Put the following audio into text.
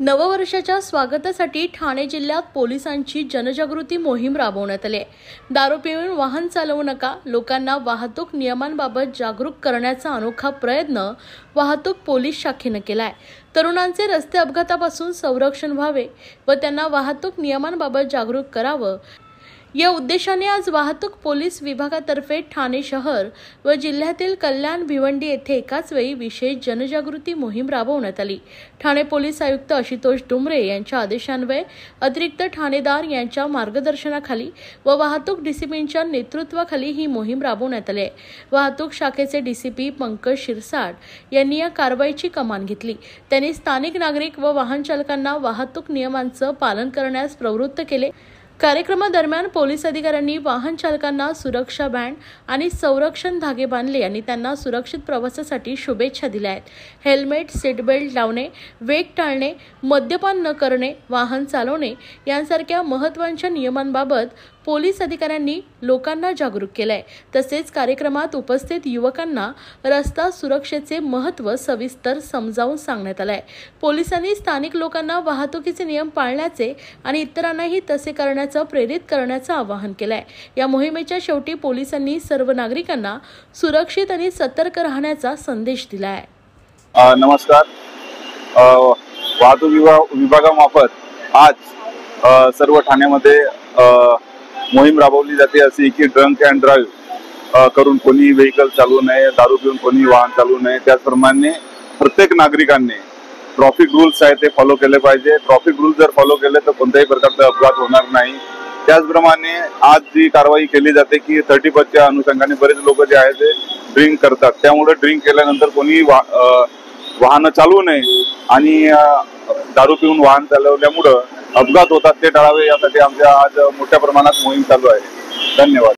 नववर्षाच्या स्वागतासाठी ठाणे जिल्ह्यात पोलिसांची जनजागृती मोहीम राबवण्यात आली आहे। दारू पिऊन वाहन चालवू नका, लोकांना वाहतूक नियमांबाबत जागरूक करण्याचा अनोखा प्रयत्न वाहतूक पोलीस शाखेने केला आहे। तरुणांचे रस्ते अपघातापासून संरक्षण व्हावे व त्यांना वाहतूक नियमांबाबत जागरूक करावं या उद्देशाने आज वाहतूक पोलीस विभागातर्फे ठाणे शहर व जिल्ह्यातील कल्याण भिवंडी येथे एकाच वेळी विशेष जनजागृती मोहीम राबवण्यात आली। ठाणे पोलीस आयुक्त आशुतोष डुमरे यांच्या आदेशान्वये अतिरिक्त ठाणेदार यांच्या मार्गदर्शनाखाली व वाहतूक डीसीपींच्या नेतृत्वाखाली ही मोहीम राबवण्यात आली आहे। वाहतूक शाखेचे डीसीपी पंकज शिरसाट यांनी या कारवाईची कमान घेतली। त्यांनी स्थानिक नागरिक व वाहन चालकांना वाहतूक नियमांचं पालन करण्यास प्रवृत्त केले। कार्यक्रमादरम्यान पोलीस अधिकाऱ्यांनी वाहन चालकांना सुरक्षा बँड आणि संरक्षण धागे बांधले आणि त्यांना सुरक्षित प्रवासासाठी शुभेच्छा दिल्या आहेत। हेल्मेट, सीट बेल्ट लावणे, वेग टाळणे, मद्यपान न करणे, वाहन चालवणे यांसारख्या महत्त्वाच्या नियमांबाबत पोलीस अधिकाऱ्यांनी लोकांना जागरूक केले। तसेच कार्यक्रमात उपस्थित युवकांना रस्ता सुरक्षेचे महत्त्व सविस्तर समजावून सांगण्यात आले। पोलिसांनी स्थानिक लोकांना वाहतुकीचे नियम पाळण्याचे आणि इतरांनाही तसे करण्याचं प्रेरित करण्याचं आवाहन केलंय। या मोहिमेच्या शेवटी पोलिसांनी सर्व नागरिकांना सुरक्षित आणि सतर्क राहण्याचा संदेश दिला आहे। नमस्कार। वाहतूक विभागामार्फत आज सर्व ठाण्यामध्ये मोहीम राबवली जाते। अशी की ड्रंक अँड ड्राईव्ह करून कोणी व्हेकल चालवू नये, दारू पिऊन कोणी वाहन चालवू नये। त्याचप्रमाणे प्रत्येक नागरिकांनी ट्रॅफिक रूल्स आहे ते फॉलो केले पाहिजे। ट्रॅफिक रूल्स जर फॉलो केले तर कोणत्याही प्रकारचा अपघात होणार नाही। त्याचप्रमाणे आज जी कारवाई केली जाते की 30% अनुषंगाने बरेच लोक जे आहेत ते ड्रिंक करतात, त्यामुळे ड्रिंक केल्यानंतर कोणी वाहन चालवू नये आणि दारू पिऊन वाहन चालवल्यामुळे अपघात होतात ते टाळावे यासाठी आमच्या आज मोठ्या प्रमाणात मोहीम चालू आहे। धन्यवाद।